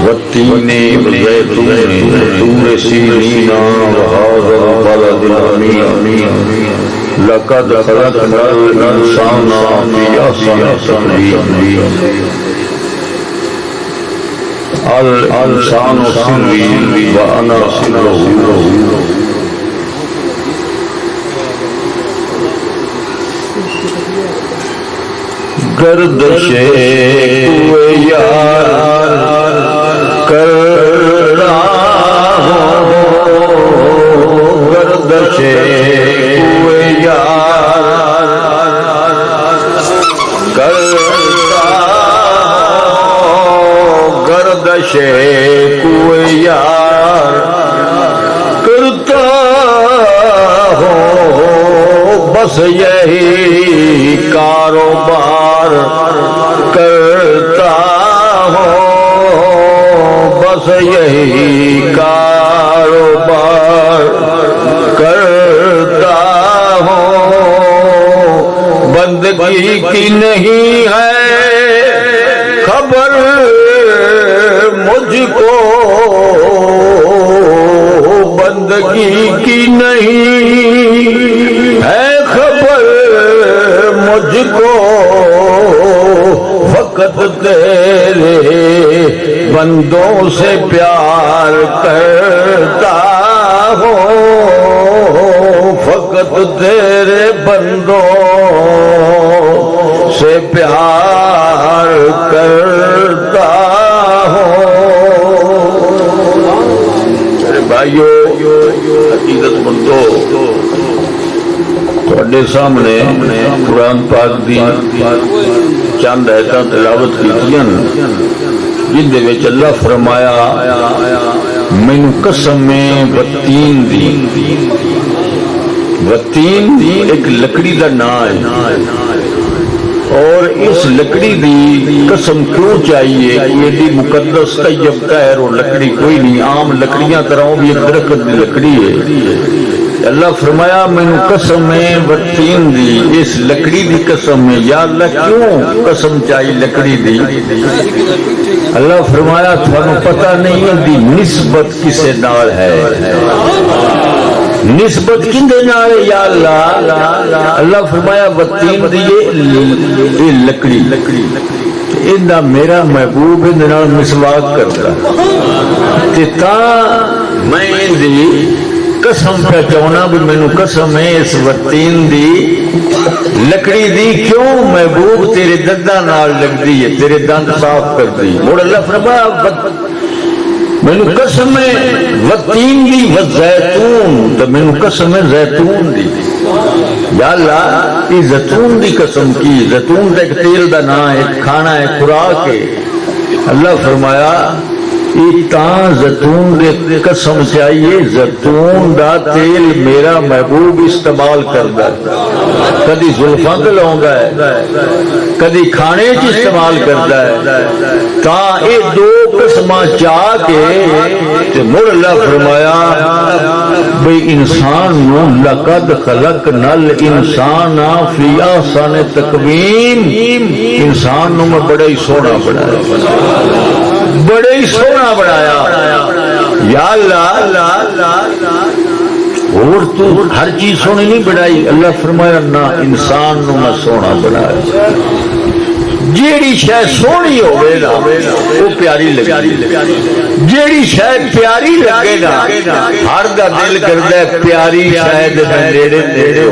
والتين والزيتون وطور سينين وهذا البلد الأمين لقد خلقنا الإنسان في أحسن تقويم الإنسان سري وأنا سره گردش کوئے یار کر رہا ہوں گردش کوئے یار کرتا ہوں گردش کوئے یار کرتا ہوں بس یہی کاروبار کرتا ہوں بس یہی کاروبار کرتا ہوں بندگی کی نہیں ہے خبر مجھ کو بندگی کی نہیں ہے خبر مجھ کو فقط تیرے بندوں سے پیار کرتا ہوں فقط تیرے بندوں سے پیار کرتا ہوں بھائیو عقیدت مندو تواڈے سامنے قرآن پاک دی چند آیتاں تلاوت کیتیاں جن دے وچ اللہ فرمایا مینوں قسم ہے وتین دی وتین ایک لکڑی دا نام ہے اور اس لکڑی دی قسم کیوں چاہیے یہ دی مقدس طیب طاہر اور لکڑی کوئی نہیں عام لکڑیاں طرح بھی ایک درخت دی لکڑی ہے اللہ فرمایا مینوں قسم ہے وتین دی اس لکڑی دی قسم ہے یا اللہ کیوں قسم چاہیے لکڑی دی اللہ فرمایا تھانوں پتہ نہیں دی نسبت کسے نال ہے نسبت کندے نال ہے یا اللہ اللہ فرمایا وتین دی یہ لکڑی اندا میرا محبوب اندے نال مسواک کردا تے تاں میں دی قسم پہ چاہنا بھی مینوں قسم ہے اس وتین دی لکڑی دی کیوں محبوب تیرے دنداں نال لگدی ہے تیرے دند صاف کردی اور اللہ فرمایا مینوں قسم ہے وتین دی وزیتون تو مینوں قسم ہے زیتون دی یا اللہ یہ زیتون دی قسم کی زیتون دا ایک تیل دا نام ہے کھانا ہے خوراک ہے اللہ فرمایا زیتون دے قسم چاہیے زیتون دا تیل میرا محبوب استعمال کردا کدی زلفاں تے لاوندا ہے کدی کھانے چ استعمال کردا ہے تاں اے دو قسماں چاہ کے تے مڑ اللہ فرمایا بھئی انسان نو لقد خلقنا الانسان فی احسن تقویم انسان نو میں بڑا ہی سونا بنایا بڑے ہی سونا بنایا یا اللہ اور تو ہر چیز سونی نہیں بنائی اللہ فرمایا نہ انسان نو میں سونا بنایا جیڑی شے سونی ہوئے نا وہ پیاری لگے جیڑی شے پیاری لگے نا ہر دا دل کردہ پیاری شاید میں نیڑے نیڑے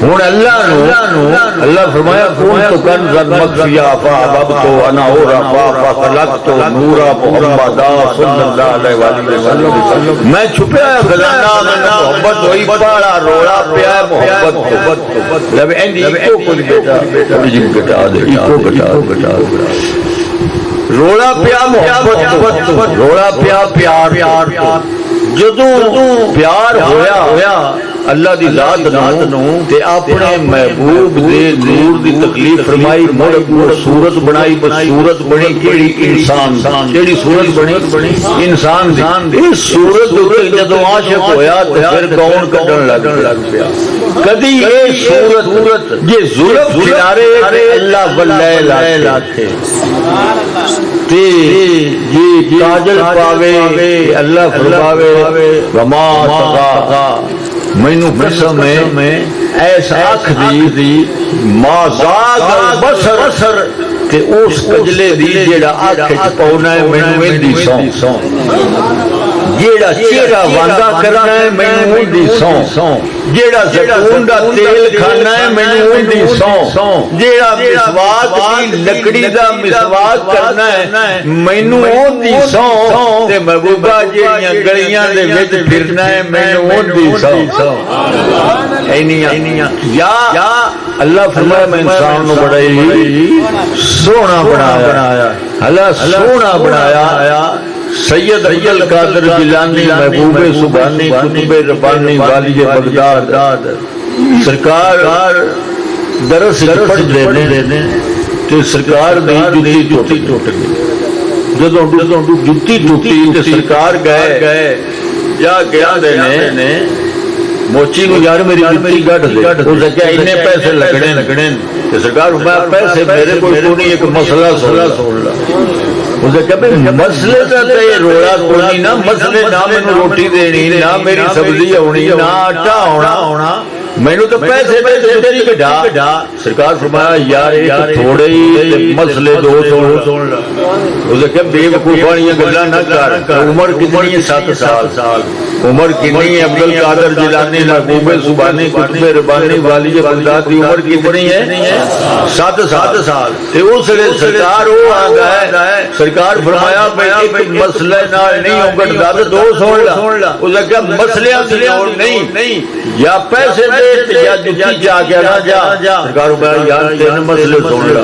ہوں ہوں اللہ فرمایا کون تو کنزن مخفیا فاحببتو انا اورفا فخلقتو نورا محمدا صلی اللہ علیہ وسلم میں چھپیا خزانہ میں محبت ہوئی پاڑا روڑا پیا محبت جب اینڈی ایکو کچھ بیٹا جن کٹا دے ایکو کٹا روڑا پیا محبت روڑا پیا پیار جدوں پیار ہویا اللہ دی ذات نو تے اپنے محبوب دے نور دی تکلیف فرمائی مڑ کو صورت بنائی بس صورت بنی کیڑی انسان کیڑی صورت بنی انسان دی اس صورت تے جدوں عاشق ہویا تے پھر کون کڈن لگ پیا کدی اے صورت یہ زلف کنارے اللہ واللیل لاتے تے یہ کاجل پاوے اللہ فرماوے وما تقا مینو قسم ہے ایسا اکھ دی ما زاغ البصر کہ اس کجلے دی جیڑا اکھ وچ پاونا ہے مینو ایندی سو جیڑا چہرہ واندا کرنا ہے مینو ایندی سو جیڑا زیتون دا تیل کھانا ہے مینو ایندی سو جیڑا مسواک دی لکڑی دا مسواک کرنا ہے مینو ایندی سو تے محبوبہ جیڑیاں گلیاں دے وچ پھرنا ہے مینو ایندی سو اینیاں یا اللہ فرمایا میں انسان نو بڑائی سونا بنایا اللہ سونا بنایا سید عبد القادر جیلانی محبوب سبحانی کتب ربانی والی بغداد سرکار درس پڑھ دینے تے سرکار دی جتی ٹوٹ گئی جدوں جتی ٹوٹی تے سرکار گئے جا گیا دینے موچی کو یار میری جتی گڈ دے اس نے کہا اتنے پیسے لگنے کہ سرکار میں پیسے میرے کوئی تو نہیں ایک مسئلہ سن لا اس نے کہا مسئلے کا تو یہ روڑا کوئی نہ مسئلے نہ مینوں روٹی دینی نہ میری سبزی ہونی نہ آٹا ہونا مینوں تو پیسے تیری کڈا سرکار فرمایا یار ایک تھوڑے ہی مسئلے دو سن لا اس نے کہا بے وقوفانیاں گلاں نہ کر عمر کتنی ہے 7 سال عمر کتنی ہے عبد القادر جیلانی محبوب سبحانی کتب ربانی والی بغداد کی عمر کتنی ہے 7 سال تے اس نے سرکار وہ آ گئے سرکار فرمایا بھئی ایک مسئلے نال نہیں ہوگا دو سن لا اس نے کہا مسئلے نہیں یا پیسے دے یا جتی جا کے نہ جا سرکار فرمایا یار تین مسئلے سن لا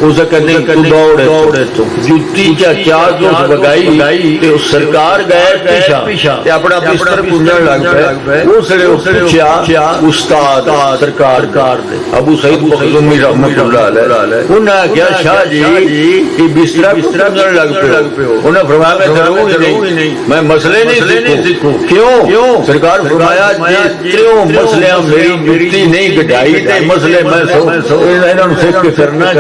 اس نے کہا نہیں تو دوڑے تو جتی چار جو بگائی تے سرکار گئے پیچھا تے اپنا بستر پونجن لگ پئے اس نے پوچھا استاد سرکار دے ابو سعید مخزومی رحمۃ اللہ علیہ انہوں نے کہا شاہ جی کہ بستر پونجن لگ پئے انہوں نے فرمایا میں ضرور نہیں میں مسئلے نہیں سیکھوں کیوں سرکار فرمایا جتنے مسئلے میری جتی نہیں گڈائی تے مسئلے میں انہاں نوں سیکھ کے کرنا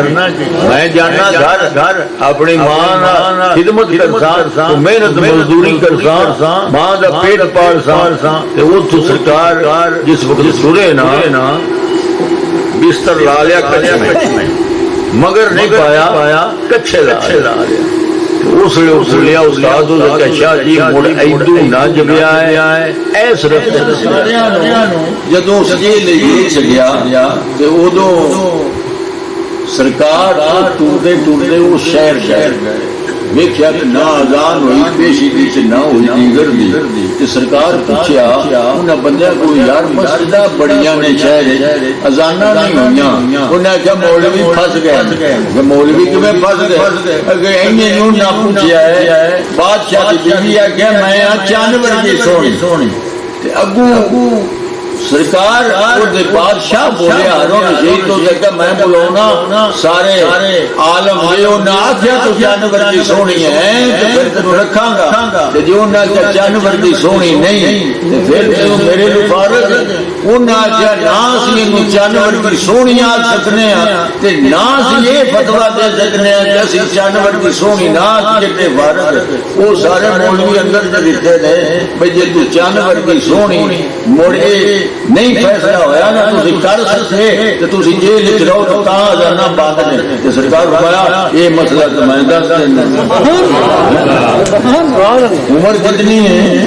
میں جاننا گھر اپنی ماں خدمت کرساں محنت مزدوری کرساں ماں دا پیٹ پالساں تے اوتھوں سرکار جس وقت سورے نا بستر لا لیا کچھ مگر نہیں پایا کچھے لا لیا اس لیا استاد نے شاہ جی مڑ ایدو نہ جبیا ہے ایس رفت جدوں سجیل یہ چلیا تے اودوں سرکار ٹوٹے وہ شہر گئے ویکھیا کہ نہ اذان ہوئی پیشی دی نہ ہوئی دیگر دی تے سرکار پوچھیا انہاں بندیاں کو یار مسجداں بڑیاں نے شہر اذاناں نہیں ہوئیاں انہاں کہا مولوی پھس گئے مولوی کیویں پھس گئے اگر اینے نوں نہ پوچھیا ہے بادشاہ دی بیوی ہے کہ میں چاند ورگی سونی تے اگوں سرکار دے بادشاہ بولے ہارون رشید تو دیکھا میں بلونا سارے عالم یہ نہ آکھیا تو جانور کی سونی ہے تو پھر تینوں رکھاں گا جو نہ کہ جانور کی سونی نہیں تو پھر تینوں میرے لئے فارغ انہاں آکھیا ناس یہ جانور کی سونی آ سکنے ہیں تے ناس یہ فتوہ دے سکنے ہیں کہ اسی جانور کی سونی ناس جتے فارغ وہ سارے مولوی اندر دیتے ہیں بھئی جے تو جانور کی سونی موڑے نہیں فیصلہ ہویا نا تسی کر سکتے تو تسی جیل وچ رہو تو تاں جانا بات نہیں تے سرکار فرمایا یہ مسئلہ تو میں دس دینا عمر کتنی ہے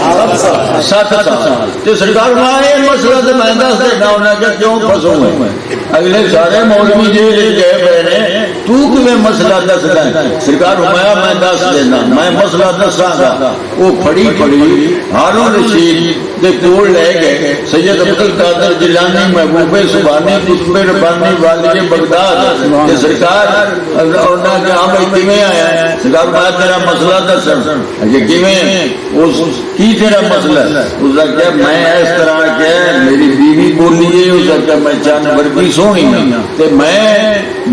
7 سال تے سرکار فرمایا یہ مسئلہ تو میں دس دینا انہاں کہ کیوں پھسوں میں اگلے سارے مولوی جیل وچ گئے پئے نے تو کیویں مسئلہ دسدا ہے سرکار فرمایا میں دس دینا میں مسئلہ دساں گا وہ پھڑی ہارون رشید دے کول لے گئے سید عبد القادر جیلانی محبوب سبحانی قطب ربانی والی بغداد کہ سرکار انہاں نے ہم کیویں آیا ہے سرکار میں تیرا مسئلہ دسن کہ کی تیرا مسئلہ؟ اس کا کیا میں اس طرح کیا میری بیوی بولی ہے، اس کا کیا میں چند ورگی سونی تے میں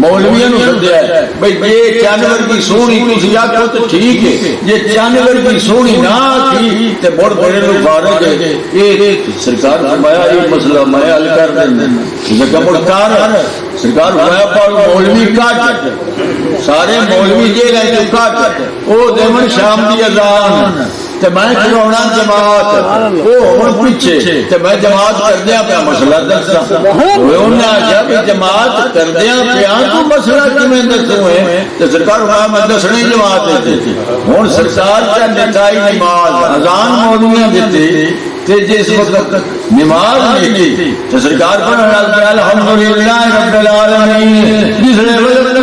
مولویاں نو سدیا بھائی یہ چند ورگی سونی تسی آکھو تو ٹھیک ہے، یہ چند ورگی سونی نہ تھی تے مڑ میرے لوگ فارغ ہے. یہ سرکار فرمایا یہ مسئلہ میں حل کر دینا. اس کا مڑ کار سرکار فرمایا پر مولوی کاٹ سارے مولوی جے گئے تو کاٹ او دیمن شام دی اذان تے میں کھلونا جماعت او ہن پیچھے تے میں جماعت کردیا پیا مسئلہ دسا انہوں نے آخیا بھی جماعت کردیا پیا تو مسئلہ کیویں دسوں ہے تے سرکار فرمایا میں دسنی جماعت دیتی. ہن سرکار کا نتائی نماز اذان مولویاں دیتے تے جس وقت نماز نہیں تھی تو سرکار پر الحمدللہ رب العالمین جسے وقت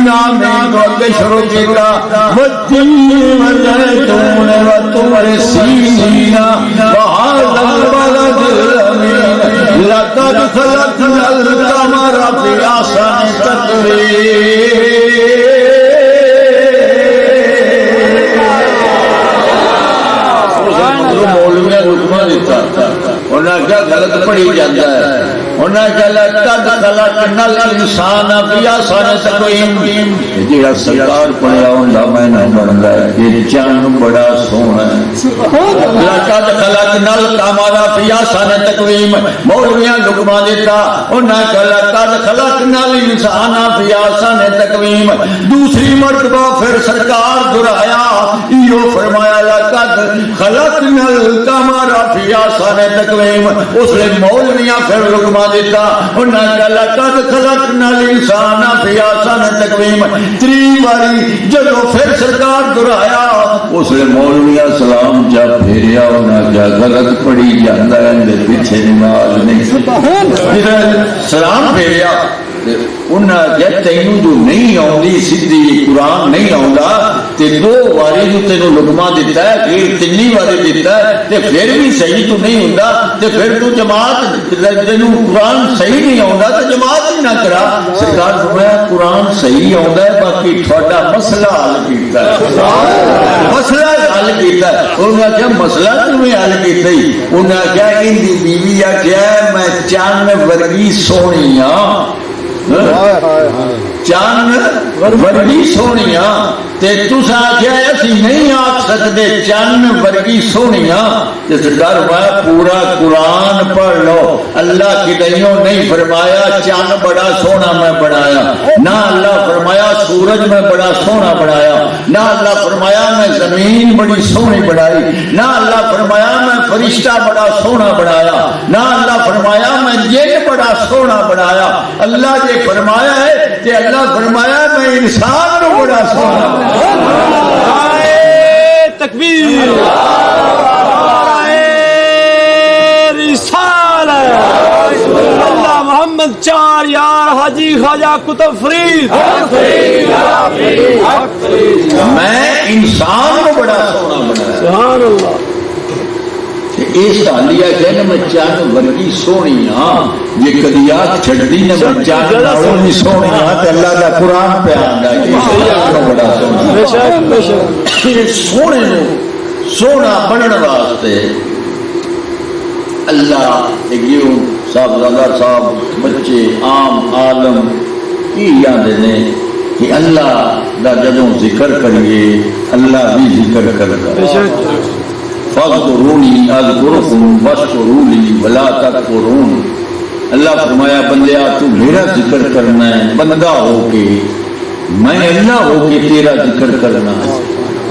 نام کو شروع کیا والتین والزیتون والطور سینین وهذا البلد الامین لقد خلقنا القمر في احسن تقویم. انہیں کیا غلط پڑھی جاتا ہے. انہیں کیا لقد خلقنا الانسان فی احسن تقویم. جہاں سرکار پڑھیا ہوندا میں نہ بندا یہ چاند بڑا سونا ہے. لقد خلقنا القمر فی احسن تقویم مولویاں لقمہ دیتا. انہیں کیا لقد خلقنا الانسان فی احسن تقویم. دوسری مرتبہ پھر سرکار دہرایا یہ فرمایا لقد خلقنا القمر فی احسن تقویم. اس نے مولویاں پھر لقمہ دیتا. انہاں کہا لقد خلقنا الانسان فی احسن تقویم. تری باری جدو پھر سرکار دہرایا اس نے مولویاں سلام جا پھیریا. انہاں کہا غلط پڑھی جاندا ہے اندر پیچھے نماز نہیں. سلام پھیریا انہاں کہا تینوں جو نہیں آؤندی سیدھی قرآن نہیں آؤندا تے دو واری جو تینوں لقمہ دیتا ہے پھر تینی واری دیتا ہے تے پھر بھی صحیح تو نہیں ہوندا تے پھر تو جماعت تینوں قرآن صحیح نہیں آؤندا تے جماعت ہی نہ کرا. سرکار فرمایا قرآن صحیح آؤندا ہے باقی تھوڑا مسئلہ حل کیتا ہے. مسئلہ حل کیتا ہے. انہاں کہا مسئلہ تمہیں حل کیتا ہی. انہاں کہا ان دی بیوی آخیا میں چند ورگی سونی ہاں چند ورگی سونیاں تے تساں آخیا اسی نہیں آکھ سکتے چند ورگی سونیاں. تے سرکار فرمایا پورا قرآن پڑھ لو. اللہ کی دلیوں نہیں فرمایا چند بڑا سونا میں بنایا، نہ اللہ فرمایا سورج میں بڑا سونا بنایا، نہ اللہ فرمایا میں زمین بڑی سونی بنائی، نہ اللہ فرمایا میں فرشتہ بڑا سونا بنایا، نہ اللہ فرمایا میں جن بڑا سونا بنایا. اللہ نے فرمایا ہے کہ اللہ فرمایا میں انسان کو بڑا سونا بنایا. تکبیر اللہ محمد چار یار حاجی خواجہ کتب فرید. میں انسان کو بڑا سونا بنایا. سبحان اللہ. اس حالیہ کہنا میں چند ورگی سونی ہاں یہ کدیات چھڑ دی نہ میں چند ورگی سونی ہاں تے اللہ دا قرآن پہ آندا کہ انسان بڑا سونا. بے شک بے شک. سونے نو سونا بنن واسطے اللہ اگیوں صاحبزادہ صاحب بچے عام عالم کی آندے نے کہ اللہ دا جدوں ذکر کریے اللہ بھی ذکر کرتا. بے شک. فاذکرونی اذکرکم واشکرونی ولا تکفرون. اللہ فرمایا بندیا تو میرا ذکر کرنا ہے بندہ ہو کے، میں اللہ ہو کے تیرا ذکر کرنا ہے.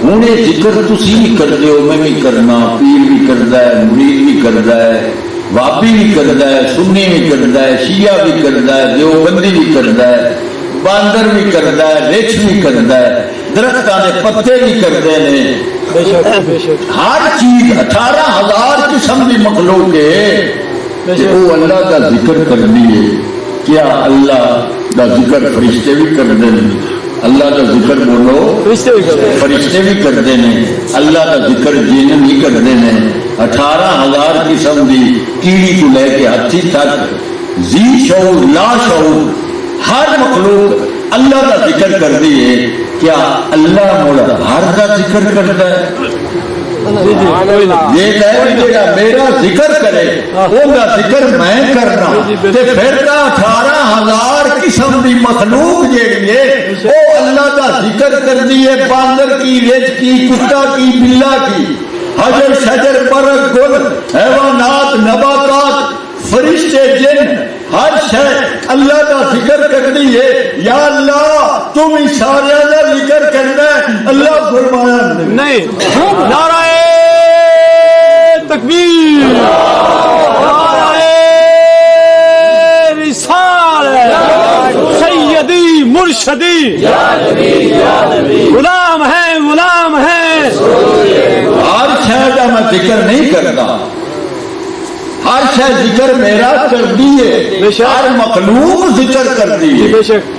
ہوں یہ ذکر تسی بھی کرتے ہو میں بھی کرنا، پیر بھی کرتا ہے، مرید بھی کرتا ہے، وابی بھی کرتا ہے، سنی بھی کرتا ہے، شیعہ بھی کرتا ہے، دیوبندی بھی کرتا ہے، باندر بھی کرتا ہے، ریچھ بھی کرتا ہے، درختوں کے پتے بھی کرتے ہیں. ہر چیز 18,000 قسم کی مخلوق ہے وہ اللہ کا ذکر کرنی ہے. کیا اللہ کا ذکر فرشتے بھی کرتے ہیں؟ اللہ کا ذکر بولو فرشتے بھی کرتے ہیں. اللہ کا ذکر جن بھی کرتے ہیں. 18,000 قسم کی کیڑی کو لے کے ہاتھی تک، ذی شعور لا شعور ہر مخلوق اللہ کا ذکر کر دیے کیا اللہ مولا ہر کا ذکر کرتا ہے یہ ہے جڑا میرا ذکر کرے وہ ذکر میں کرنا تے پھر 18,000 قسم دی مخلوق جیڑی ہے وہ اللہ کا ذکر کر دیے باندر کی رچ کی کتا کی بلا کی حجر شجر برگ گل حیوانات نباتات فرشتے جن ہر شے اللہ کا ذکر کرنی ہے یا اللہ تم اشارے کا ذکر کرنا ہے اللہ فرمایا نہیں نعرہ تکبیر نعرہ رسالت سیدی مرشدی غلام ہے غلام ہے ہر شے کا میں ذکر نہیں کرتا ہر شے ذکر میرا کر دیے ہر مخلوق ذکر کر دیے بے شک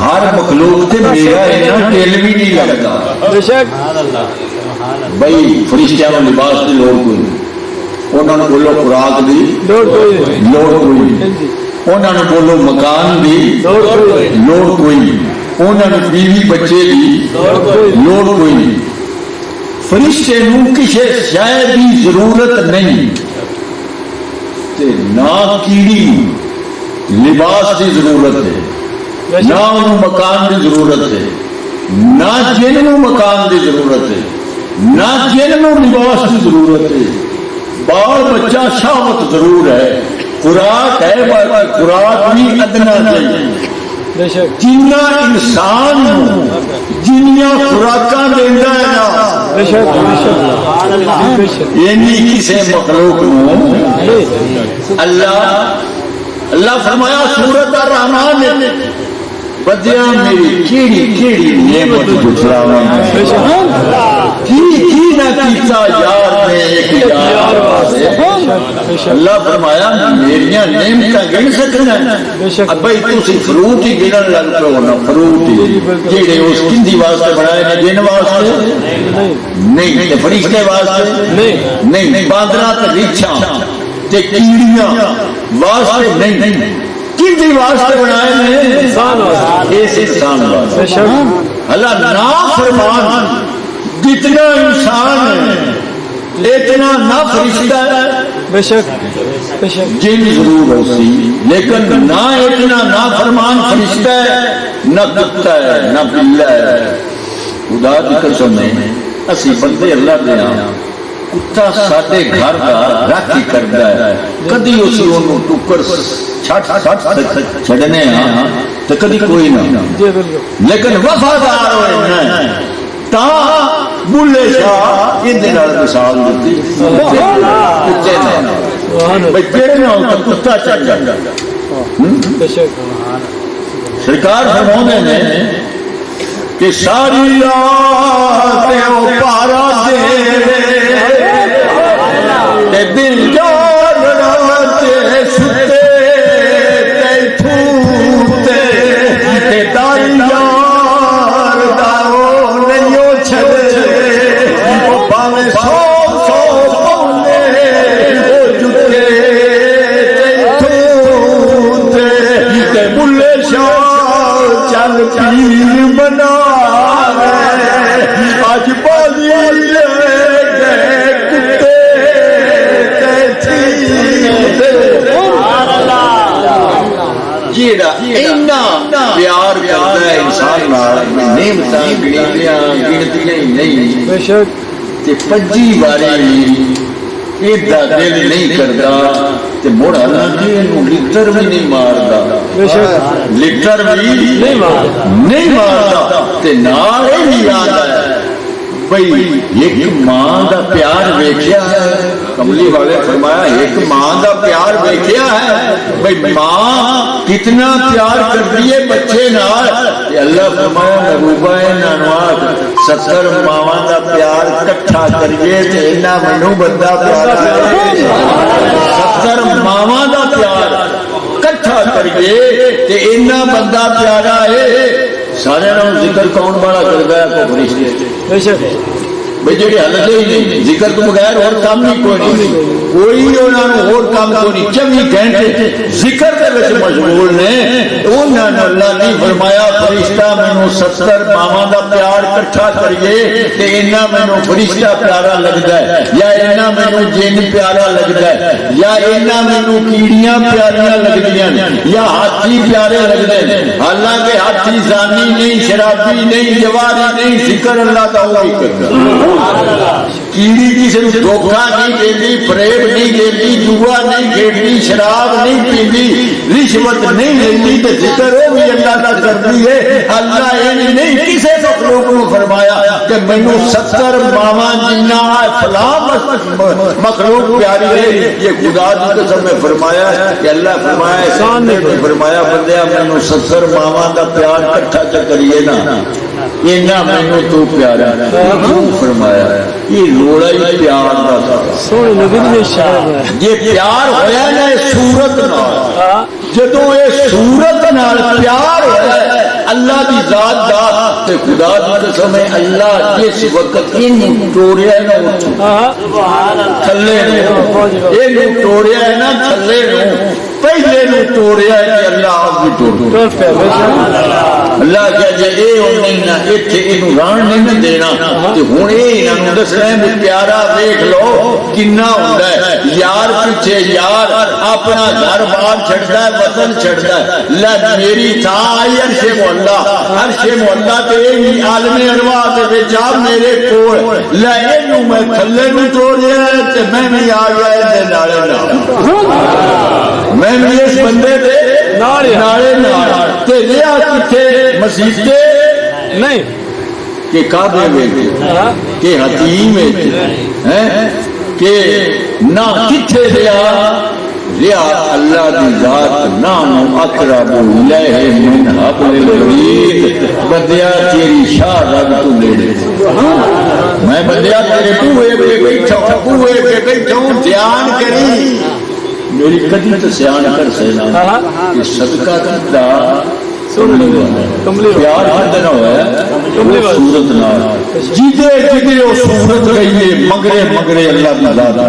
ہر مخلوق تے میرا اینا دل بھی نہیں لگتا بے شک بھائی فرشتیاں کو لباس کی لوڑ کوئی نہیں انہوں نے بولو خوراک دی لوڑ کوئی لوڑ کوئی نہیں انہوں نے بولو مکان دی لوڑ کوئی نہیں انہوں نے بیوی بچے دی لوڑ کوئی نہیں فرشتے نو کسی شے دی ضرورت نہیں تے نہ کیڑی لباس دی ضرورت ہے نہ انہوں مکان دی ضرورت ہے نہ جن نو مکان دی ضرورت ہے نہ جن نو لباس کی ضرورت ہے بال بچہ شہوت ضرور ہے خوراک ہے خوراک بھی ادنا چاہیے بے شک جنہ انسان جنیاں خوراکاں دیندا ہے نا بے شک بے شک یعنی کسی مخلوق نو اللہ فرمایا سورۃ الرحمن نے بدیا میری کیڑی کیڑی نعمت جھٹلاواں کی نہ کیتا یار نے ایک یار واسطے اللہ فرمایا میریاں نعمتاں گن سکنا اب بھائی تسی فروٹ ہی گنن لگ پو نا فروٹ ہی جڑے اس کندی واسطے بنائے نے جن واسطے نہیں تے فرشتے واسطے نہیں باندراں تے ریچھاں تے کیڑیاں واسطے نہیں کسی واسطے بنائے نے انسان واسطے اس انسان واسطے اللہ نافرمان جتنا انسان ہے اتنا نہ فرشتہ ہے بے شک جن ضرور ہوسی لیکن نہ اتنا نافرمان فرشتہ ہے نہ کتا ہے نہ بلا ہے خدا کی قسم ہے اسی بندے اللہ دے ہاں کتا ساڈے گھر دا راکھی کردا ہے کدی اسی اونوں ٹکر چھڑنے ہاں تو کدی کوئی نہ لیکن وفادار ہوئے ہیں تا بلے شاہ اندے نال مثال دتی کتے نے بھئی جڑے نہ تو کتا چڑھ جاندا سرکار فرماندے نے کہ ساری رات او پارا دے تے دل جاگنا تے ستے تے پھوتے تے داری یار دارو نہیں چھڑے او پاویں سو پونے او جتے تے پھوتے تے بلے شاہ چل پیر بنا آج بالی لے گئے کتے پیار کرتا ہے انسان نعمتاں گنتی نہیں پجی باری ایڈا دل نہیں کرتا موڑا لٹر بھی نہیں مارتا لٹر بھی نہیں مارتا نال بھی یاد ہے بھئی ایک ماں دا پیار ویکھیا ہے کملی والے فرمایا ایک ماں دا پیار ویکھیا ہے بھئی ماں کتنا پیار کرتی ہے بچے نال اللہ فرمایا محبوبہ نانوات 70 ماواں دا پیار اکٹھا کریے تے انہاں مینوں بندہ پیارا ہے 70 ماواں دا پیار اکٹھا کریے تے انہاں بندہ پیارا ہے سارے نام ذکر کون بڑا کرتا ہے کو فرشتے بھئی جڑے حالت ہی نہیں ذکر تو بغیر اور کام نہیں کوئی نہیں کوئی انہوں نے اور کام کو نہیں 24 گھنٹے ذکر دے وچ مشغول نے انہوں نے اللہ نے فرمایا فرشتہ مینوں 70 ماواں دا پیار اکٹھا کریے تے انہاں مینوں فرشتہ پیارا لگدا ہے یا انہاں مینوں جن پیارا لگدا ہے یا انہاں مینوں کیڑیاں پیاریاں لگدیاں یا ہاتھی پیارے لگدے ہیں حالانکہ ہاتھی زانی نہیں شرابی نہیں جواری نہیں ذکر اللہ کا وہی کرتا کیڑی کسی نے دھوکہ نہیں دیتی فریب نہیں دیتی جوا نہیں کھیلتی شراب نہیں پیتی رشوت نہیں لیتی تو ذکر وہ بھی اللہ کا کرتی ہے اللہ یہ نہیں کسی مخلوق کو فرمایا کہ مینوں 70 ماواں جنہ فلاں مخلوق پیاری ہے یہ خدا کی قسم میں فرمایا کہ اللہ فرمایا بندیا مینوں 70 ماواں دا پیار اکٹھا چ کریے نا اینا مینوں تو پیارا فرمایا یہ روڑا ہی پیار دا سونے نبی نے شاعر یہ پیار ہویا نا صورت نال جدوں یہ صورت نال پیار ہویا اللہ دی ذات دا تے خدا دی قسم ہے اللہ جس وقت ان توڑیا نا تھلے یہ توڑیا ہے نا تھلے پہلے نو توڑیا ہے کہ اللہ آپ بھی توڑ اللہ کہا جے اے نہیں نا ایتھے اینو ران نہیں دینا تے ہن اے انہاں نوں دسنا ہے پیارا دیکھ لو کنا ہوندا ہے یار پیچھے یار اپنا گھر بار چھڑدا ہے وطن چھڑدا ہے لا میری تھا آئی عرش مولا عرش مولا تے اے عالم ارواح دے وچ آ میرے کول لا اینو میں تھلے نو توڑیا تے میں بھی آ گیا اے نالے نال میں بھی اس بندے دے نالے نال تے لیا کتے مسیتے نہیں کہ کعبے میں کہ حتیم ہے کہ نہ کتے لیا اللہ دی ذات نام اقرب الیہ من حبل الورید بندیا تیری شاہ رب تو نیڑے میں بندیا تیرے بوئے پہ بیٹھا ہوں دھیان کری میری کدی تو سیان کر سینا کہ صدقہ کتا پیار کردنا ہوا ہے صورت نال جیدے جیدے وہ صورت گئی ہے مگرے مگرے اللہ کی ذات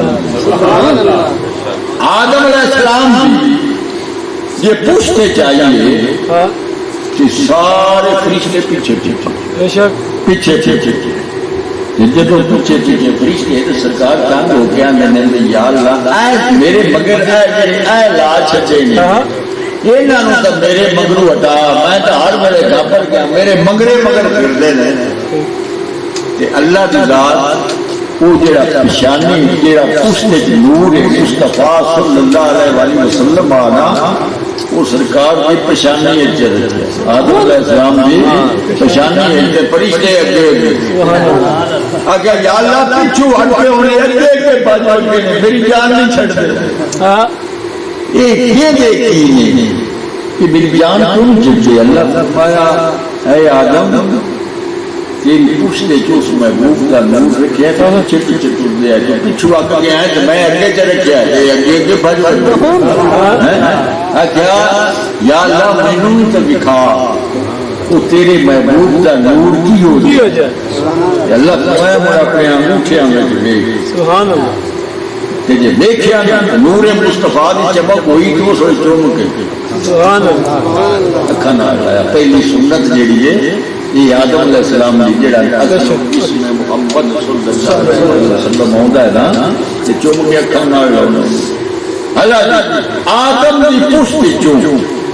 آدم علیہ السلام بھی یہ پوچھتے چاہیے کہ سارے فرشتے پیچھے پیچھے جدو پیچھے پیچھے فرشتے تو سرکار تنگ ہو گیا میں نے یا اللہ میرے مگر اے لا چھچے نہیں انہوں تو میرے مگرو ہٹا میں تو ہر میرے گھابر گیا میرے مگرے مگر پھرتے ہیں اللہ کی ذات وہ جڑا پیشانی جڑا پوچھتے نور مصطفیٰ صلی اللہ علیہ وسلم آنا وہ سرکار کی پیشانی اجت آدم علیہ السلام کی پیشانی اجت فرشتے اگے اگر یا اللہ پیچھو ہٹے ہونے اگے کے بعد میری جان نہیں چھڑ دے یہ دیکھی نہیں کہ میری جان کون جھٹے اللہ فرمایا اے آدم تیری پوچھتے جو اس محبوب کا نور رکھیا تھا چھٹی چھٹی دیا جو پیچھو آگے گیا ہے تو میں اگے چل رکھیا ہے اگے اگے بھاج کیا یا اللہ مینوں تو دکھا وہ تیرے محبوب کا نور کی ہو جائے اللہ فرمایا میں اپنے انگوٹھیاں میں دیکھ سبحان اللہ جی دیکھیا نور مصطفیٰ دی چمک ہوئی تو سوچ چمک سبحان اللہ اکھا نہ آیا پہلی سنت جیڑی ہے یہ آدم علیہ السلام دی جڑا اس میں محمد صلی اللہ علیہ وسلم ہوندا ہے نا تے چوم کے اکھاں نال لاؤنا اللہ آدم دی پشت چوں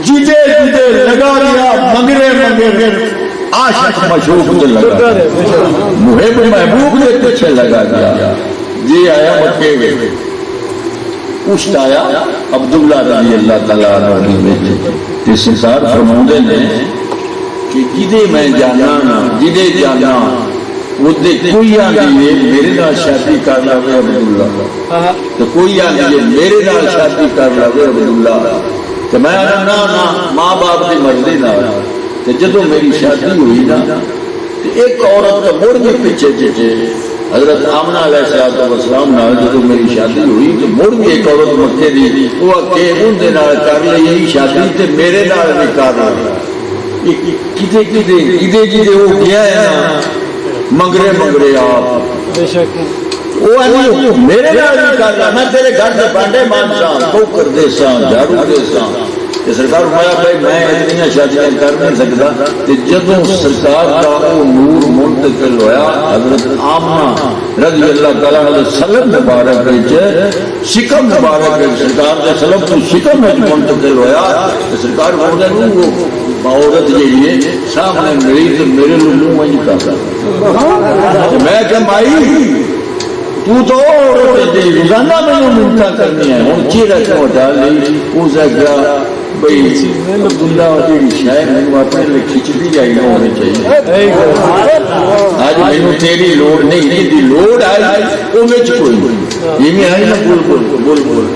جدے جدے لگا دیا مگرے مگرے عاشق مشوق دے لگا محب محبوب دے پیچھے لگا دیا جی آیا مکے میں پشت آیا عبداللہ رضی اللہ تعالیٰ عنہ تے سرکار فرماندے نے کہ جدے میں جانا جدے جانا ادھے کوئی آگئی ہے میرے نال شادی کر لے عبداللہ تو کوئی آگئی ہے میرے نال شادی کر لے عبداللہ تو میں نا ماں باپ کی مرضی نہ تو جدو میری شادی ہوئی نا تو ایک عورت کا مڑ کے پیچھے پیچھے حضرت آمنہ علیہ السلام نال جدو میری شادی ہوئی تو مڑ کے ایک عورت مکے دی وہ کہ ان دے نال کر لئی شادی تے میرے نال بھی کر لئی کدے کدے کدے کدے وہ گیا ہے نا مگرے مگرے آپ وہ میرے نال نہیں کرنا، میں تیرے گھر کے بانڈے مانسا ٹوکر دے سا جھاڑو دے سا۔ سرکار فرمایا بھائی میں اتنی شادیاں کر نہیں سکتا۔ جدوں سرکار کا وہ نور منتقل ہویا حضرت آمنہ رضی اللہ تعالیٰ عنہ سلم مبارک شکم مبارک سرکار کے سلم تو شکم میں منتقل ہویا، سرکار فرمایا وہ عورت جی ہے سامنے میری تو میرے لوگ منہ نہیں کرتا۔ میں کہ مائی تو روزانہ میں منتا کرنی ہے، ہوں چیرہ کیوں ہٹا لی؟ اسے کیا بھائی عبداللہ شاید میں اپنے لیے کھچڑی جائی نہ ہونی چاہیے، آج میں تیری لوڑ نہیں، تیری لوڑ آئی وہ میں کوئی نہیں، یہ میں آئی نا بول بول بول بول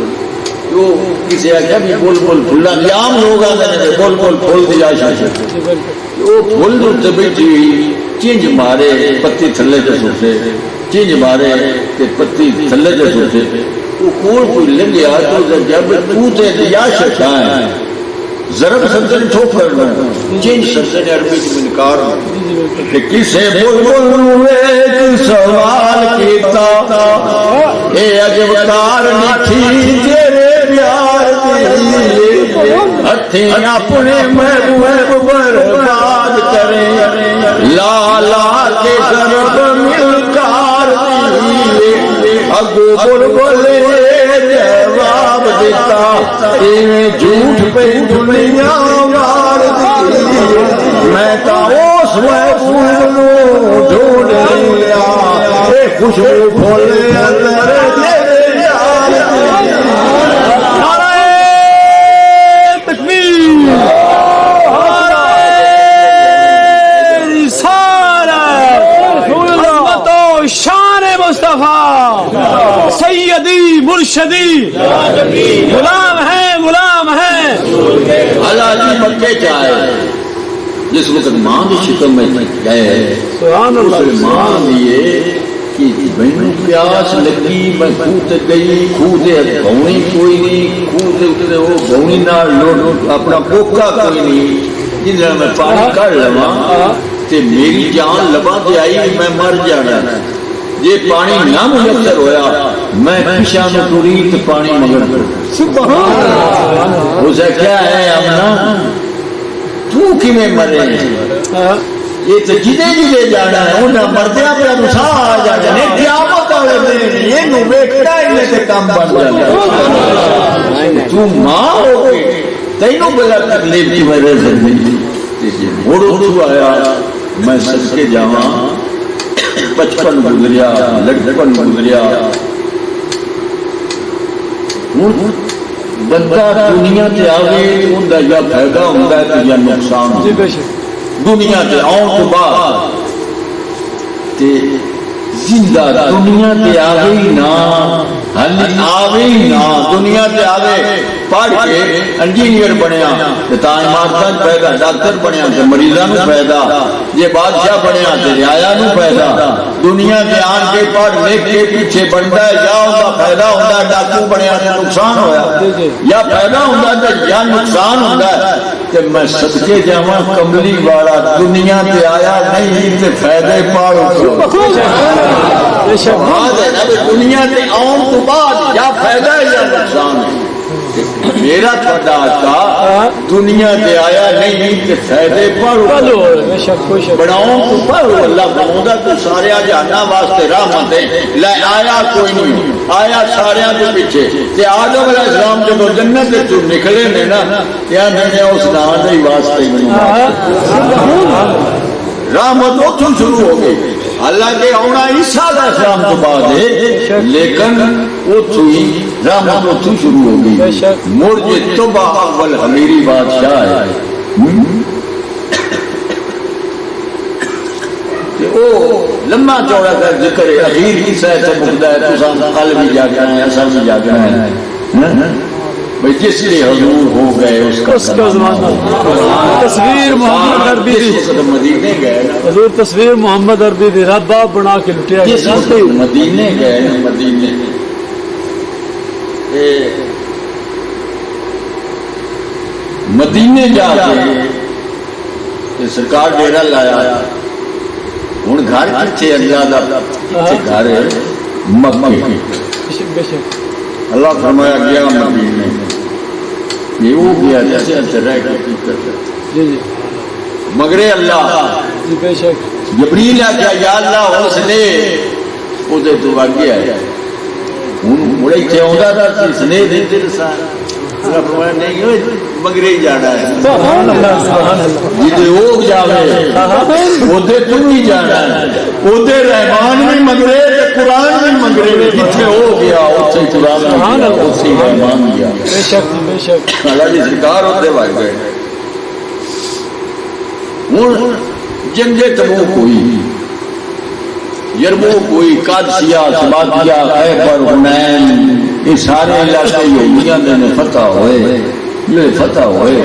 تو کسی آگیا بھی بول بول پھلا عام لوگ آگے بول بول پھول دیا شاید وہ پھول دے بیٹھی ہوئی چینج مارے پتی تھلے دے سوٹے، چینج مارے کہ پتی تھلے دے سوٹے، وہ کوئی لگیا تو جب تو تے دیا شکائیں ضرب سنسن ٹھوکر چینج سنسن عربی کی منکار کہ کسے بول ایک سوال کیتا اے عجب کار نکھی تیرے پیار دی ہتھیں اپنے محبوب برباد کریں لا لا کے ضرب ملکار دی اگو بول بولے جواب دیتا ایویں جھوٹ پہ دنیا مار دی میں تا اس محبوب نو ڈھونڈ لیا اے خوشبو پھولے اندر تیرے یار دی۔ نعرہ تکبیر، نعرہ رسالت، عظمت و شان مصطفیٰ سیدی مرشدی، غلام ہے غلام ہے۔ حلالی مکے جائے جس وقت ماں کی شکم میں گئے، سبحان اس اللہ، ماں دیے کہ مینوں پیاس لگی میں خوہ تے گئی، خوہ دے گونی کوئی نہیں، خوہ دے اتنے وہ گونی نال لوٹ اپنا کوکا کوئی نہیں جن میں پانی کر لواں تے میری جان لباں تے آئی میں مر جانا، یہ پانی نہ میسر ہویا میں پیشان ٹری تو پانی مگر اسے کیا ہے آمنہ تو کیویں مرے یہ تو جدے جدے جانا ہے انہیں مردیاں پہ نسا آ جانا ہے قیامت والے دن یہ نو بیٹھنا ہی سے کام بن جانا تو ماں ہو کے تینوں بلا تکلیف کی وجہ سے موڑو تو آیا میں صدقے جاواں بچپن گزریا لڑکپن گزریا بندہ دنیا تے آوے ان کا یا فائدہ ہوتا ہے یا نقصان دنیا تے آؤں تو بعد تے زندہ دنیا تے آوے ہی نا حالی آوے ہی نا دنیا تے آوے پڑھ کے انجینئر بنیا تے تاج مارتن پیدا ڈاکٹر بنیا تے مریضاں نو پیدا یہ بادشاہ بنیا تے رعایا نو پیدا دنیا تے آن کے پڑھ لکھ کے پیچھے بنتا ہے یا ان کا فائدہ ہوتا ہے ڈاکو بنیا تے نقصان ہویا یا فائدہ ہوتا ہے یا نقصان ہوتا ہے کہ میں صدقے جاواں کملی والا دنیا تے آیا نہیں تے فائدے پاڑو دنیا تے آن تو بعد یا فائدہ ہے یا نقصان ہے میرا تھوڑا آقا دنیا تے آیا نہیں تے فائدے پاڑو بڑاؤں تو پاڑو اللہ بنودا تو سارے جانا واسطے رحمت ہے لے آیا کوئی نہیں آیا سارے کے پیچھے تے آدم علیہ السلام جب جنت سے نکلے نے نا کیا میں اس نام ہی واسطے رحمت اتوں شروع ہو گئی حالانکہ آنا عیسیٰ علیہ السلام تو بعد ہے لیکن اتوں ہی رحمت اتوں شروع ہو گئی مرج توبہ اول حمیری بادشاہ ہے لمبا چوڑا کر ذکر اخیر کی سہ سے مقدہ ہے تو سان قلب بھی جاگنا ہے اثر بھی جاگنا ہے بھئی جس لیے حضور ہو گئے اس کا تصویر محمد عربی دی مدینے گئے حضور تصویر محمد عربی دی رب باپ بنا کے لٹیا جس مدینے گئے مدینے مدینے جا کے سرکار ڈیرا لایا ہوں گھر پیچھے اللہ کا گھر مکے بے شک اللہ فرمایا گیا مدینے یہ وہ گیا جیسے اچھا رہ کے کرتا جی جی مگر اللہ جی بے شک جبریل آخیا یا اللہ اس نے وہ تو اگے آیا ہوں بڑے اتنے آتا تھا سنیہ دیتے نہیں مگرے ہی جانا ہے جی وہ جائے ادھر تم ہی جانا ہے ادھر رحمان بھی مگرے قرآن بھی مگرے جتنے ہو گیا اتنے قرآن اتنے رحمان گیا بے شک بے شک اللہ کی سرکار اتنے بڑھ گئے ہوں جنگ تبوک ہوئی یرموک ہوئی قادسیہ سماطیہ خیبر حنین یہ سارے علاقے یہودیاں نے فتح ہوئے فتح ہوئے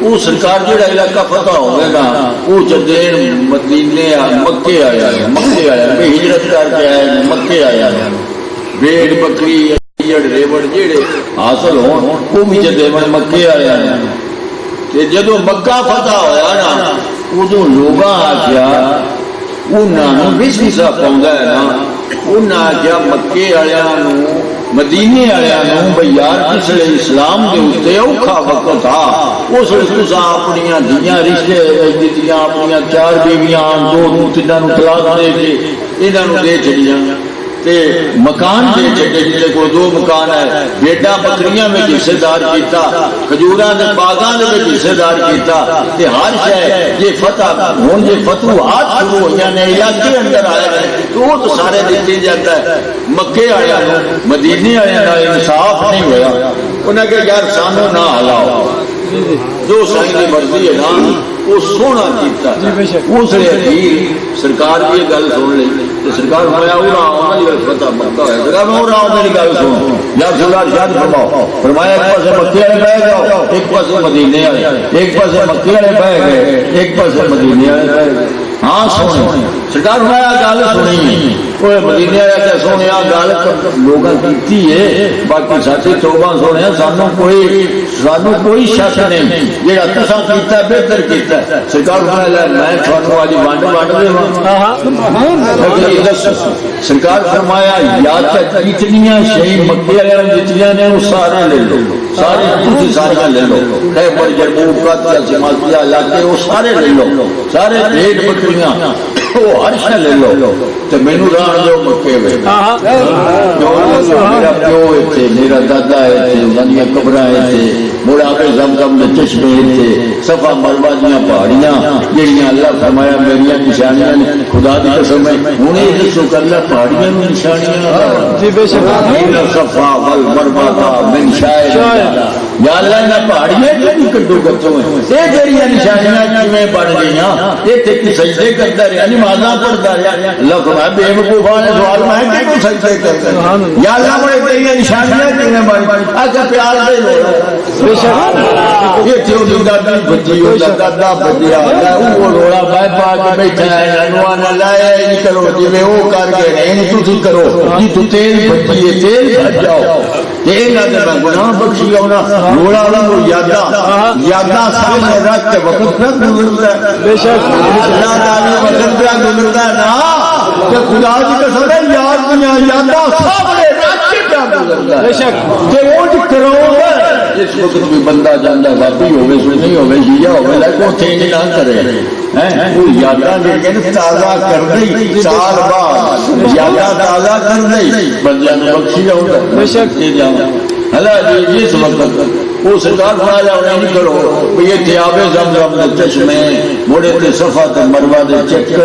وہ سرکار جہاں علاقہ فتح ہوئے گا وہ جدین مدینے مکے آیا ہجرت کر کے آئے مکے آیا بھیڑ بکری ریوڑ جہے حاصل ہون وہ بھی جدین مکے آیا جدو مکہ فتح ہوا نا ادو لوگ آخیا وسوسہ پاؤندا ہے نا آخیا مکے والوں مدینے والوں بھائی یار پچھلے اسلام کے اتنے اوکھا وقت تھا اس وقت اپنی دھیاں رشتے دیتی اپنی 4 بیویاں 2 3 طلاق دے کے یہاں دے چڑیاں مکان دے چکے جن کو 2 مکان ہے بیٹا بکریاں میں حصے دار کیتا کھجوراں دے باغاں دے وچ حصے دار کیتا تے ہر شے یہ فتح ہن یہ فتوحات شروع ہوئیاں نے علاقے اندر آئے تو وہ سارے دتے جاتا ہے مکے والے مدینے والے دا انصاف نہیں ہویا انہاں کہ یار سانو نہ ہلاؤ جو سائیں کی مرضی ہے نا وہ سونا کیتا اس نے سرکار کی گل سن لی سرکار فتح مکہ ہے میں میری گل سنو یا سرکار شاد فرماؤ فرمایا ایک پاس مکے والے بہ جاؤ ایک پاس مدینے والے ایک پاس مکے والے بہ گئے ایک پاس مدینے والے بہ گئے ہاں سونے سرکار فرمایا گل سنی وہ مدینے والے کہ سونے گل لوگوں کی ہے باقی ساتھی توبہ سونے سانو کوئی شک نہیں جہاں تساں کیتا بہتر کیتا سرکار فرمایا میں تھانوں والی ونڈ سرکار فرمایا یا جتنی شہید مکے والے جتنی نے وہ سارے لے لو سارے سارے لے لو خیبر یرموک سماطیہ علاقے وہ سارے لے لو سارے بھیڑ بکریاں وہ ہر شے لے لو تو مینو ران دو مکے میرا پیو اتنے میرا دادا اتنے قبر مڑاپے زمزم کے چشمے اتنے صفا مروا دیا پہاڑیاں جہاں اللہ فرمایا میرا نشانیاں نے خدا کی قسم ہے ہوں یہ دسو کر لا پہاڑیاں نشانیاں صفا ول مروا کا من شاید یا اللہ نے پہاڑیاں کیوں کڈو کتوں یہ جہاں نشانیاں کیویں بن گئی یہ سجدے کرتا رہا نمازاں پڑھتا رہا اللہ فرمایا بے وقوفاں نے سوال میں کیوں سجدے کرتا یا اللہ بڑے تیریاں نشانیاں کیویں بن اچھا پیار دے لو یہ تھیو دی دادا بچی ہو دادا بچیا وہ روڑا بہ پا کے بیٹھا ہے نوانا لایا نہیں کرو جی وہ کر کے نہیں تسی کرو جی تو تیل بچی ہے تیل بھج جاؤ تیل نہ دے گناہ بخشی ہونا روڑا والا یاداں سامنے رکھ کے وقت پہ گزرتا ہے بے شک اللہ تعالی وقت پہ گزرتا ہے نا کہ خدا کی قسم ہے یاداں سامنے رکھ کے پہ گزرتا ہے بے شک کہ وہ جو کرو اس وقت بھی بندہ جانا واپی ہوئے سنی ہوئے شیعہ ہوئے لیکن وہ چینج نہ کرے وہ یاداں لیکن تازہ کر دی سال بعد یاداں تازہ کر دی بندہ نے بخشی ہوگا بے شک یہ جانا اللہ جی جس وقت وہ سرکار فرمایا نہیں کرو یہ تیابے زمزم دے چشمے موڑے تے صفا تے مروہ دے چکر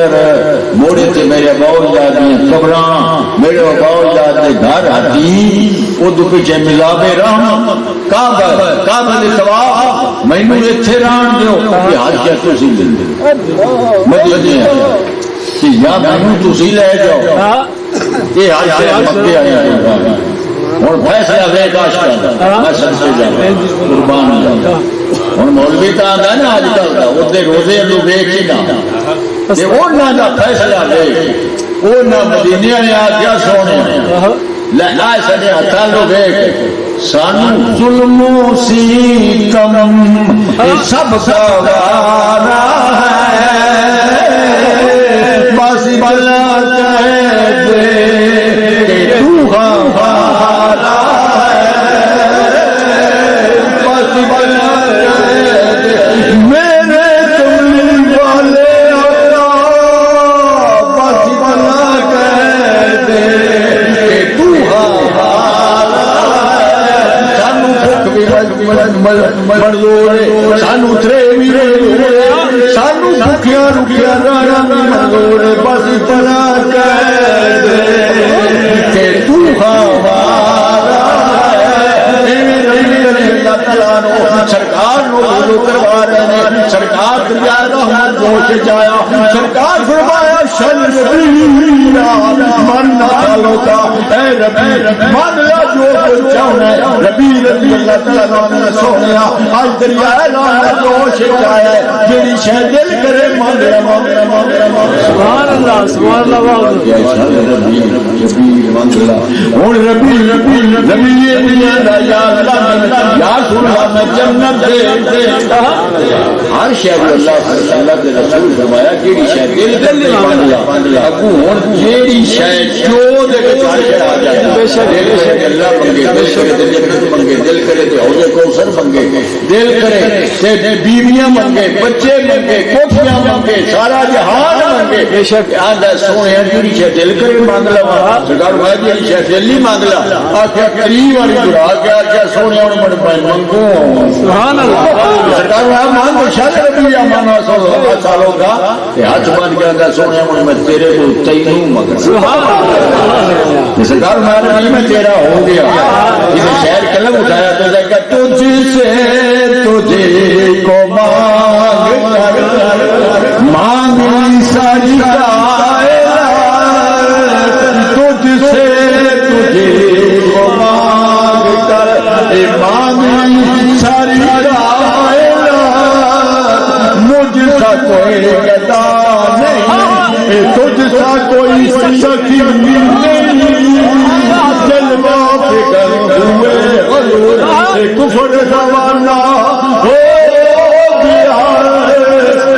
موڑے تے میرے باول جاد دی قبراں میرے باول جاد دے گھر ہٹی او دو پیچھے مزاب رحم کعبہ دے طواف مینوں ایتھے رہن دیو کہ ہر کیا تسی دل مدینے کہ یا مینوں تسی لے جاؤ یہ ہر کیا مکے آیا اور فیصلہ بے کاش کرتا میں سب سے جاؤں قربان جاؤں اور مولوی تو آتا ہے نا آج کل کا وہ روزے لو بیک ہی نہ یہ وہ نہ دا فیصلہ بیک وہ نہ مدینے نے آ کیا سونے لہنا سنے ہتھا لو بیک سانو ظلم و ستم سب سوارا ہے بس بلا کہہ دے رکھیا رانا منظور بس اتنا کہہ دے کہ تو ہمارا اللہ تعالیٰ نو سرکار نو وضو کروا رہے ہیں سرکار دریا رحمت جوش جایا سرکار فرمایا شل ربیرا من نہ سالوں کا اے ربی من لا جو کچھ چاہنا ہے ربی رضی اللہ تعالیٰ نے سونیا آج دریا رحمت جوش جایا جیڑی شہ دل کرے مان رہا سبحان اللہ ہوں ربی یا اللہ یا رسول اللہ میں جنت دے ہر شے اللہ کے رسول فرمایا کیڑی شے دل دل اگو ہن جیڑی شے جو دے وچ ہر شے آ جائے بے شک اللہ منگے بے شک جنت منگے دل کرے تے حوض کوثر منگے دل کرے تے بیویاں منگے بچے منگے کوٹھیاں منگے سارا جہان منگے بے شک آندا سونے جیڑی شے دل کرے مانگ لوا سرکار بھائی جیڑی شے دل ہی مانگ لا آکھیا قریب والی دعا کیا کہ سونے ہن من منگو سبحان اللہ سرکار بھائی مان تو شاید ربی امانا سالوں کا ہاتھ بن کے آندا سونے ہن میں تیرے کو تینوں منگ سبحان اللہ سرکار بھائی میں تیرا ہو گیا اس شہر قلم اٹھایا تو کہ تجھ سے تجھے کو مانگ کر مانگ ساری کائنات تجھ سے تجھے کو مانگ کر مانگ ساری کائنات مجھ سا کوئی گدا نہیں تجھ سا کوئی سخی نہیں جلوہ فکر ہوئے کفر زمانہ ہو گیا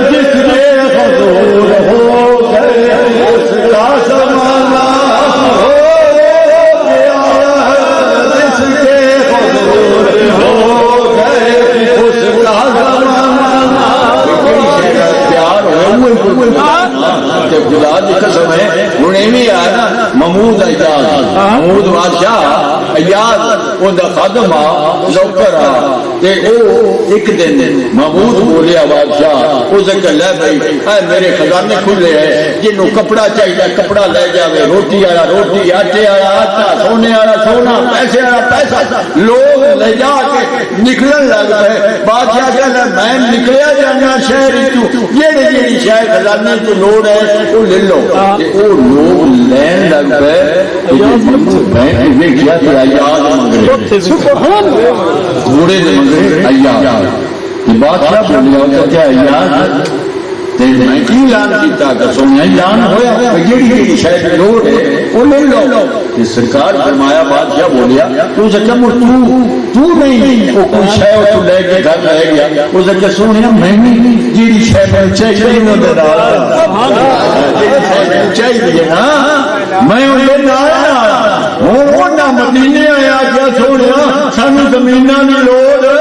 جس نے حضور ہو گئے اس کا زمانہ ہو گیا جس کے حضور ہو گئے اس کا زمانہ پیار ہوئے خدا کی قسم ہے ہوں بھی آیا نا محمود ایاز محمود بادشاہ ایاز اوندا خادم آ ذوکر آ تے او ایک دن محمود بولیا بادشاہ او ذکر لے بھائی اے میرے خزانے کھلے ہیں جنوں کپڑا چاہیے کپڑا لے جاوے روٹی والا روٹی آٹے والا آٹا سونے والا سونا پیسے والا پیسہ لوگ لے جا کے نکلن لگ پے بادشاہ کہندا میں نکلیا جانا شہر چوں جیڑی جیڑی شے خزانے تو لوڑ ہے او لے لو تے او لوگ لین لگ پے میں کیا کہ ایاز منگرے سبحان اللہ بوڑھے نے منگرے ایاز بادشاہ بولیا کیا ایاز میں کی اعلان کیتا کہ سونے اعلان ہویا جیڑی جیڑی شے دی لوڑ ہے او لے لو سرکار فرمایا بادشاہ بولیا تو سچا مر تو نہیں او کوئی شے تو لے کے گھر رہ گیا او سچا سونے میں جیڑی شے میں چاہیے نہ دے سبحان اللہ چاہیے نا میں اندر نہ آیا وہ نہ مدینے آیا کیا سونے سانو زمیناں دی لوڑ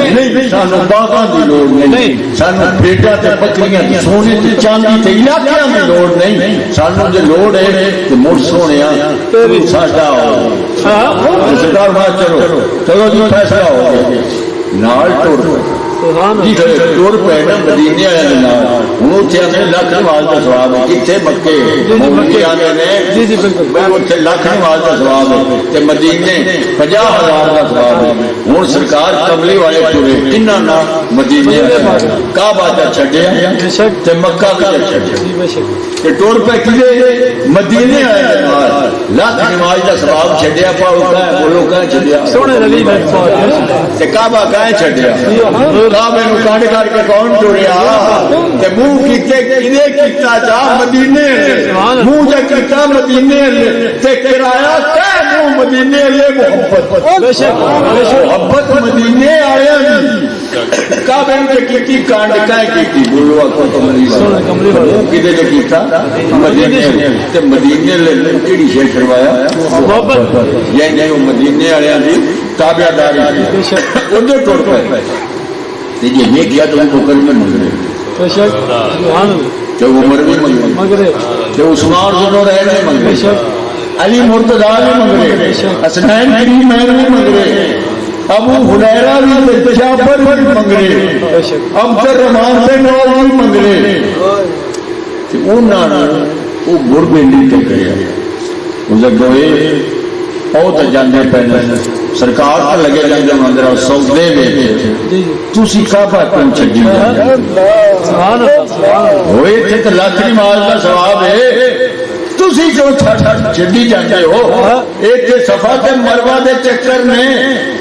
نہیں سانو باغاں دی لوڑ نہیں سانو بیٹا تے بکریاں سونے تے چاندی تے علاقیاں دی لوڑ نہیں سانو جو لوڑ ہے تے مڑ سونیا تو ساڈا ہو سرکار بات چلو جی فیصلہ ہو گیا نال ٹر جی ٹر پے نا مدینے والے نال ہوں اتنے آتے لکھ نماز کا سواب ہے کتنے مکے آتے ہیں اتنے لکھ نماز کا سواب ہے مدینے 50,000 کا سواب ہے ہوں سرکار کملی والے ٹرے کنہ نہ مدینے کعبہ کا چھڈیا تے مکہ کا چھڈیا ٹر پہ کلے مدینے والے لکھ نماز کا سواب چھڈیا پاؤ بولو کہیں چھڈیا سونے نبی تے کعبہ کہیں چھڈیا کعبے نو کاٹ کر کے کون ٹریا تے منہ کیتے کدے کیتا جا مدینے منہ جے کیتا مدینے تے کرایا کہ منہ مدینے لے محبت بے شک محبت مدینے آیا کعبے نو کیتی کانڈ کہیں کیتی بولو اکو کملی منہ کدے جو کیتا مدینے تے مدینے لے کیڑی شے کروایا محبت یعنی وہ مدینے والےاں دی تابعداری ادھر ٹر پے یہ کیا تو بکر میں منگرے جو عمر بھی منگرے جو عثمان سنو رہنے منگرے علی مرتضیٰ بھی منگرے حسنین کریم بھی منگرے ابو ہریرہ بھی جابر بھی منگرے عبد الرحمن بن عوف بھی منگرے انہاں وہ گربیلی تے گئے اس گئے او تے جاندے پہلے سرکار تے لگے جاندے مندر سودے میں تسی کعبہ کیوں چھڈی سبحان اللہ ہوئے تھے تے لاکھ نماز دا ثواب ہے تسی جو چھڈی جاندے ہو ایک تے صفا تے مروہ دے چکر میں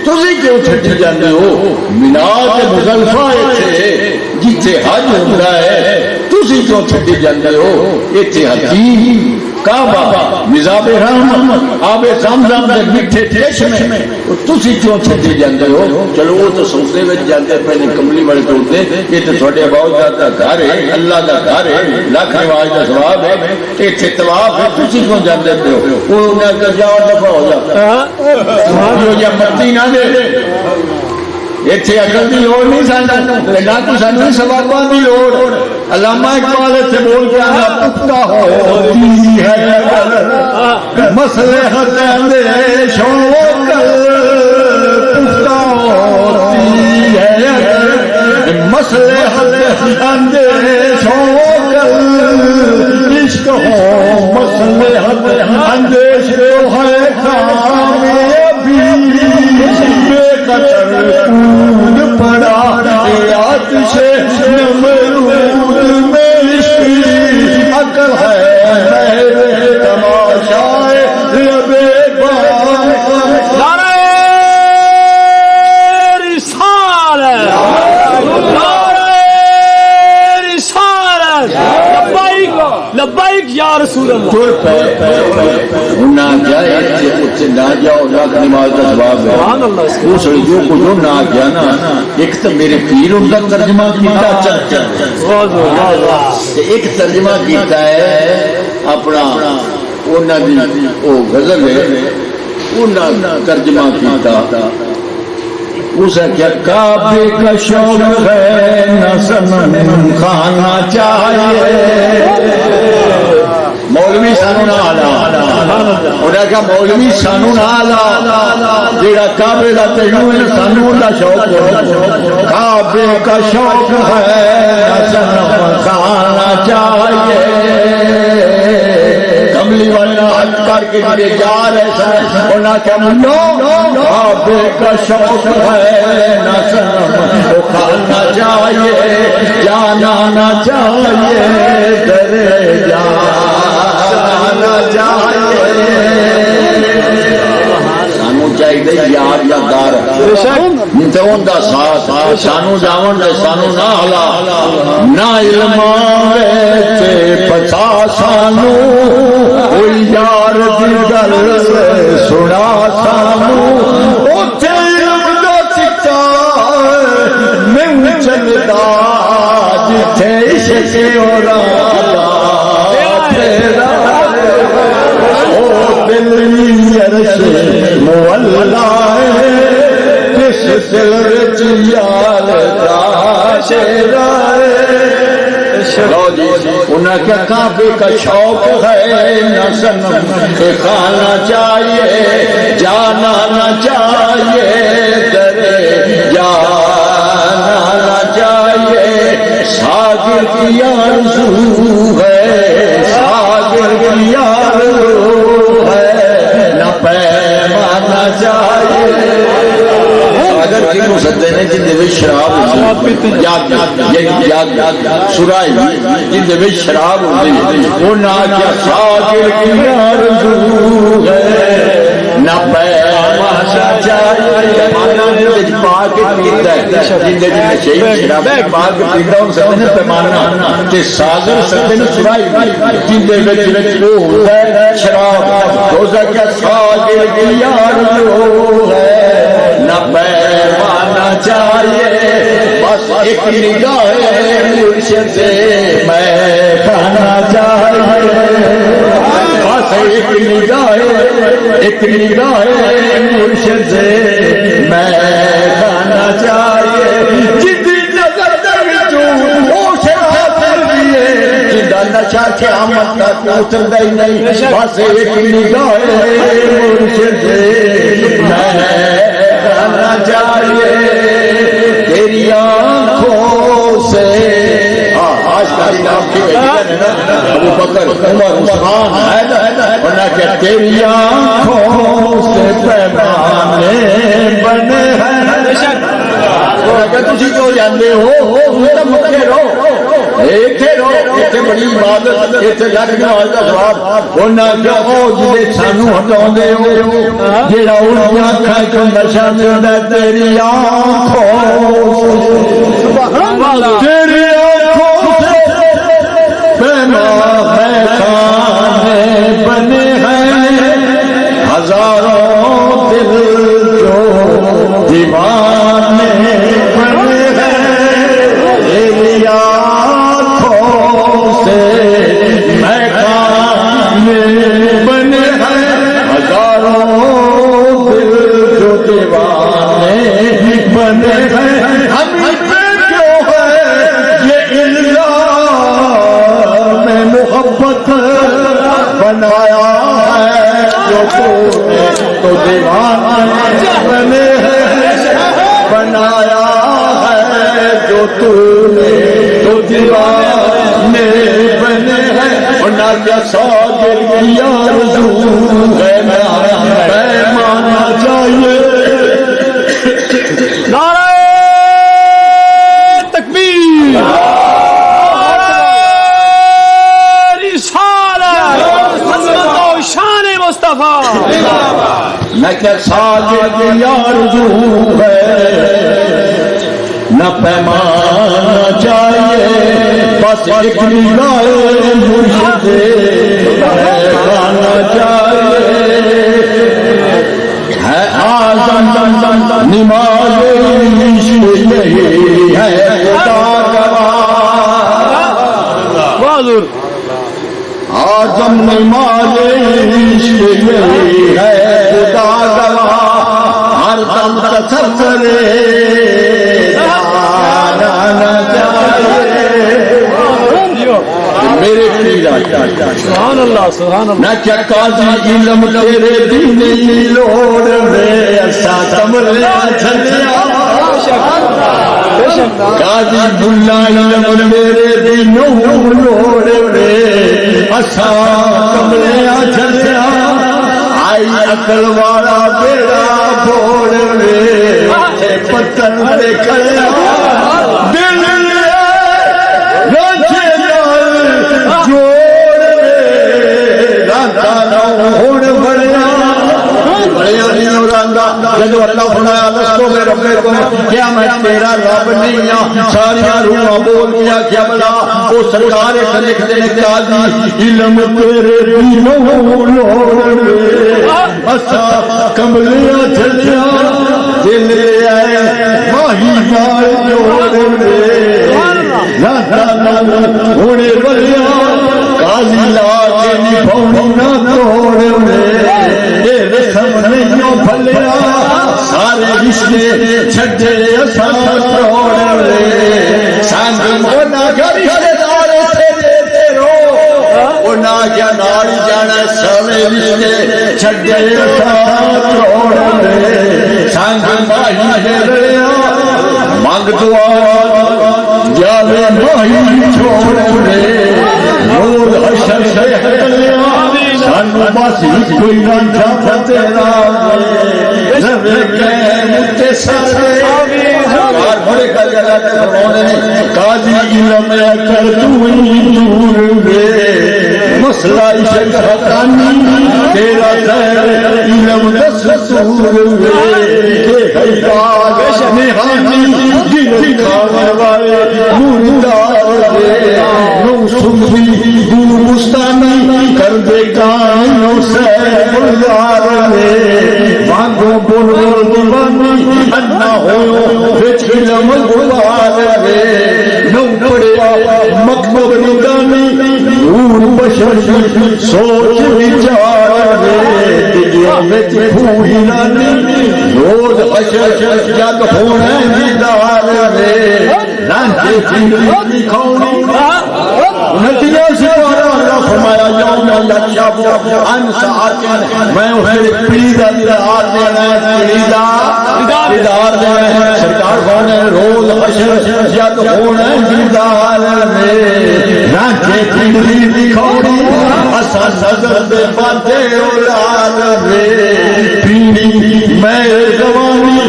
تسی کیوں چھڈی جاندے ہو مینا تے مزدلفہ ایتھے جتھے حج ہوندا ہے تسی کیوں چھڈی جاندے ہو ایتھے حقیقی کعبہ مزاب رحمت آب زمزم دے میٹھے چشمے تسی کیوں چھڈی جاندے ہو چلو وہ تو سوچتے وچ جاندے پہلے کملی والے توڑتے یہ تو تھوڑے اباؤ دا گھر ہے اللہ دا گھر ہے لاکھ نماز دا ثواب ہے ایتھے طواف ہے تسی کیوں جاندے ہو وہ انہاں کہ جاؤ دفع ہو جا جو یا مرضی نہ دے ایتھے عقل دی لوڑ نہیں سانو نہ تو سانو ثواباں دی لوڑ علامہ اقبال سے بول کے آنا پختہ ہوتی ہے مصلحت اندیش وکل پختہ ہوتی ہے مصلحت اندیش وکل عشق ہو مصلحت اندیش تو ہے کامیابی بے قدر کود پڑا آتش نمرود میں عقل ہے تماشائے لبے نعرہ رسالت نعرہ رسالت لبیک لبیک یا رسول اللہ نہ جائے اتنے نہ جاؤ لاکھ نماز کا ثواب ہے اس جو کو جو نہ گیا نا ایک تو میرے پیر ان کا ترجمہ کیتا ایک ترجمہ کیتا ہے اپنا انہاں دی او غزل ہے انہاں ترجمہ کیتا اسے کیا کعبے کا شوق ہے نہ سنن کھانا چاہیے مولوی سانو نہ آلا انہیں کہا مولوی سانو نہ آلا جیڑا کعبے دا تینوں ہے سانو دا شوق ہے کعبے کا شوق ہے سنم کھانا چاہیے کملی والا حج کر کے جڑے جا رہے سن انہیں کہا نو کعبے کا شوق ہے نہ سنم کھانا چاہیے جانا نہ چاہیے درے سانو چاہیے یار یا دار نتون دا ساتھ سانو جاون دے سانو نہ ہلا نہ علم تے پتا سانو کوئی یار دی گل سنا سانو اوتھے علم دا چٹا میں چلدا جتھے عشق اورا مولا کس دل وچ یار دا شیرا انہیں کیا کعبے کا شوق ہے نہ سنم کھانا چاہیے جانا نہ چاہیے درے جانا نہ چاہیے ساگر کی آرزو ہے ساگر کی آرزو ہے نہ پیمانا چاہیے اگر کنو سدے نے جن دے شراب یاد سرائی جن دے شراب ہوندی وہ نہ کیا ساگر کی آرزو ہے نہ پیمانا چاہیے مانا نے پاک پیتا ہے جن دے شہید شراب پاک پیتا ہوں سدے نے پیمانا تے ساگر سدے نے سرائی جن دے وچ وہ ہوتا ہے شراب روزہ کیا ساگر کی آرزو ہے نہ پیمانا چاہیے بس ایک نگاہ مرشد سے میں کھانا چاہیے بس ایک نگاہ مرشد سے میں کھانا چاہیے جتنی نظر نشا قیامت تک اترتا ہی نہیں بس ایک نگاہ مرشد میں بہانا چاہیے تیری آنکھوں سے آج کاری نام کی ابو بکر عمر عثمان ورنہ کہ تیری آنکھوں سے پیمانے بنے ہیں تھی جو جانے ہو مکے رہو اتنے بڑی عبادت اتنے لکھ نماز کا سواب انہیں کہو جی سانو ہٹاؤندے ہو جیڑا ان آنکھاں چ نشہ ملدا تیری آنکھوں تیری آنکھوں سے پیمانے بنے ہیں ہزاروں دل جو دیوانے بنے ہیں تیری آنکھوں سے میخانے بنے ہیں ہزاروں دل جو دیوانے بنے ہیں ہم پہ کیوں ہے یہ الزام میں محبت بنایا ہے جو تو دیوانے بنے ہیں بنایا ہے جو تو نے تو دیوانے بنے ہیں اور نہ کیا ساجر کی آرزو ہے پیمانا چاہیے نعرہ تکبیر رسالت عظمت و شان مصطفیٰ نہ کیا ساجر کی آرزو ہے نہ پیمانا چاہیے بس ایک نگاہ مرشد پہچانا چاہیے ہے اعظم نماز عشق یہی ہے خدا گواہ معذور اعظم نماز عشق یہی ہے خدا گواہ ہر دم تصور میرے سبحان اللہ سبحان اللہ نہ کیا قاضی علم تیرے دینی لوڑ میں ایسا کمرے چھلیا قاضی بلا علم میرے دینوں لوڑ میں ایسا کمرے چھلیا آئی عقل والا بیڑا بوڑ میں پتن دے کھڑیا دل جدو اللہ فرمایا لستو میں ربکم کیا میں تیرا رب نہیں ہوں ساری روحاں بول دیا کیا بلا وہ سرکار سے لکھ دے قاضی علم تیرے دینوں لوڑ اسا کملیاں چلیا دل آئے ماہی مار جوڑ ہونے بلیا قاضی لا کے نبھونی نہ توڑ رسم نہیں پھلیا سارے رشتے چھڈے اساں توڑے سانگ اونا کیا رشتے دار تھے تیرو اونا کیا نال جانا سارے رشتے چھڈے اساں توڑے سانگ ماہی جڑیا مانگ دعا جاوے ماہی چھوڑے نور حشر سے ہٹلیا سانو بس کوئی نہ جا تیرا رب کے متے سارے اور بڑے کا جگہ تے فرمانے نے قاضی علم کر تو ہی دور وے مسئلہ عشق حقانی تیرا خیر علم دستور وے کہ حیات نہانی جن کھانے والے مردار وے نو سنبی دور مستانی کر دے گانوں سے بلدار وے وانگو بول بول دیوانی انا ہوئے وچ علم گوار وے نو پڑیا مکتب نگانی نور بشر سوچ وچار وے دنیا وچ پوری نانی روز حشر جگ ہونے دیدار وے لانتے چیری کھونی ندیاں سے اللہ فرمایا یوم یکشف عن ساعت میں اسے پیڑی دا دیدار دینا ہے پیڑی دا دیدار دینا ہے سرکار فرمانے روز حشر جد ہونا دیدار میں رانچے پیڑی دکھوڑی اسا نظر دے باتے اولاد میں پیڑی میں گوانی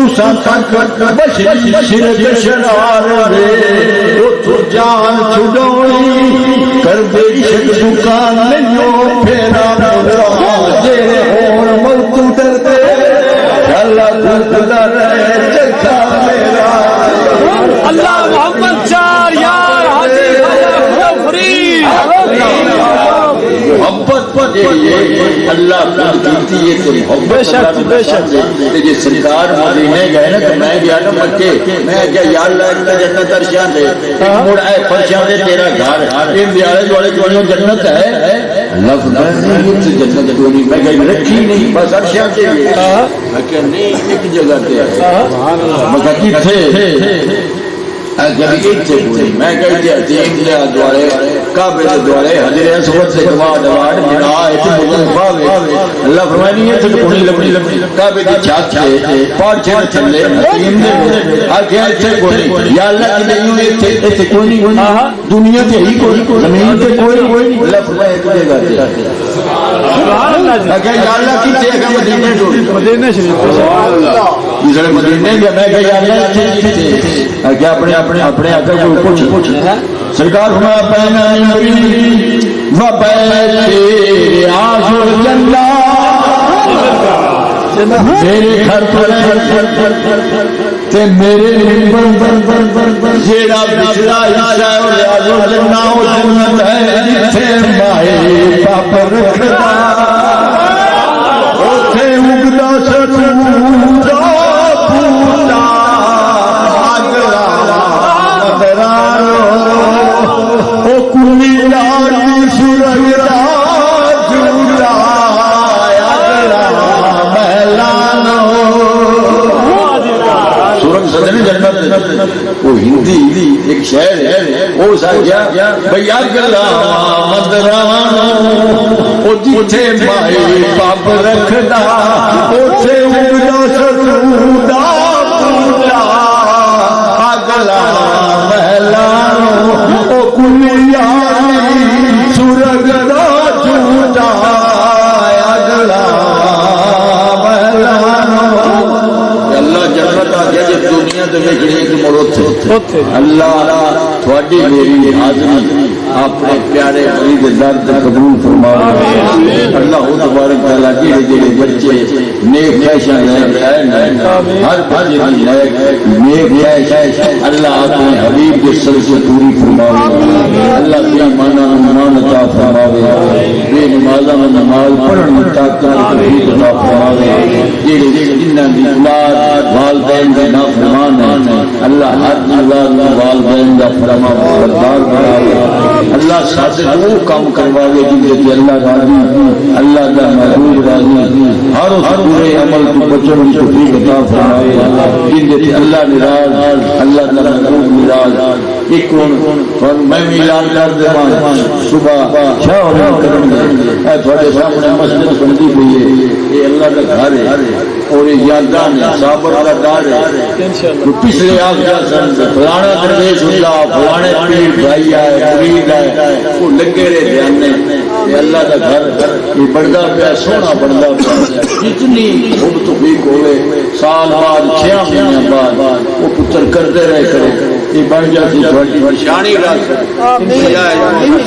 تسا تک بشری شرک شرار میں تو جان چھڑوئی کر دے شک دکان نہیں پھیرا مورا جیرے ہون موت ڈرتے اللہ دلدہ رہے چکا میرا اللہ محمد چار یار حاجی خواجہ فرید محبت پر اللہ دیتی ہے تو محبت بے شک تیجے سرکار مدینے گئے نا تو میں گیا نا مکے میں کیا یا اللہ ایک جنت ارشان دے مڑ آئے فرشان دے تیرا گھر یہ بیارے جوڑے جوڑے جنت ہے اللہ فرمایا یہ تو جنت کوئی میں کہیں رکھی نہیں بس ارشان دے میں کہا نہیں ایک جگہ دے میں کہا کی تھے جب ایک پوری میں کہتی عظیم دیا دوارے کعبے دے دوارے حضر اسود سے دوار بنا ایتھے مصطفیٰ وے اللہ فرمایا نہیں ہے تو کونی لمبی کعبے دی چھت تے پاچے تھلے عظیم دے آکھیا ایتھے کوئی یا اللہ کی نہیں ایتھے کوئی نہیں دنیا تے ہی کوئی زمین تے کوئی اللہ فرمایا ایک جگہ تے سبحان اللہ اگر یا اللہ کی تے کہ مدینے جو مدینہ شریف سبحان اللہ اس مدینے میں کہ یا اللہ تے اگر اپنے آقا کو پوچھ سرکار فرمایا بینا نمری و بیت آخر جنہ میرے گھر پر تے میرے منبر جیڑا بچڑا حصہ ہے ریاض الجنہ و جنت ہے جتھے مائے پاپ رکھدا اوتھے اگدا سرورا پوتا اگلا او کلی یاری سرگدا جھولا اگلا مہلانو سورج سجن جنت وہ ہندی ایک شہر ہے وہ سا گیا بھئی اگلا مدرانو او جتھے مائی پاپ رکھدا اوتھے اگلا سرورا پوتا اگلا مہلانو او کلی یاری سرگدا جھوٹا اگلا مہلانو اللہ جنت آ گیا جب دنیا دے وچ ایک مروتے اللہ تھوڑی میری حاضری اپنے پیارے فرید درد قبول فرمائے اللہ تبارک تعالیٰ کی جڑے بچے نیک خواہشاں لے ہر بچے دی نیک خواہش اللہ اپنے حبیب کے سر سے پوری فرمائے اللہ بے ایماناں نوں ایمان عطا فرمائے بے نمازاں نوں نماز پڑھن دی طاقت عطا فرمائے جڑے جنہاں دی اولاد والدین دے نافرمان ہیں اللہ ہر اولاد نوں والدین دا فرما بردار بنائے اللہ ساتھ وہ کام کرواوے جن سے اللہ راضی اللہ کا محبوب راضی ہر برے عمل کو بچن کی توفیق عطا فرمائے جن سے اللہ ناراض اللہ کا محبوب ناراض ایک میں اعلان کر دوں صبح 6 بجے کریں گے تھوڑے سامنے مسجد بندی ہوئی ہے یہ اللہ کا گھر ہے اور یہ یاداں نے صابر کا دار ہے پچھلے آگیا سن فلانا درویش اللہ فلانے پیر بھائی آئے مرید آئے وہ لگے رہے دھیانے یہ اللہ کا گھر یہ بڑھتا پیا سونا بڑھتا پیا جتنی خوب توفیق ہوئے سال بعد 6 مہینے بعد وہ پتر کرتے رہے کرے یہ بن جاتی تھوڑی نشانی رکھ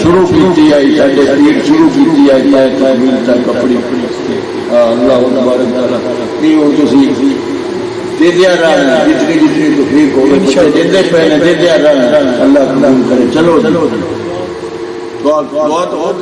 شروع کی آئی ساڈے پیر شروع کی آئی تعمیر تک کپڑی اللہ تبارک تعالیٰ نہیں ہوں تو دے دیا رہا جتنی جتنی توفیق ہو دیتے پہ دے دیا رہا اللہ قبول کرے چلو دعا تو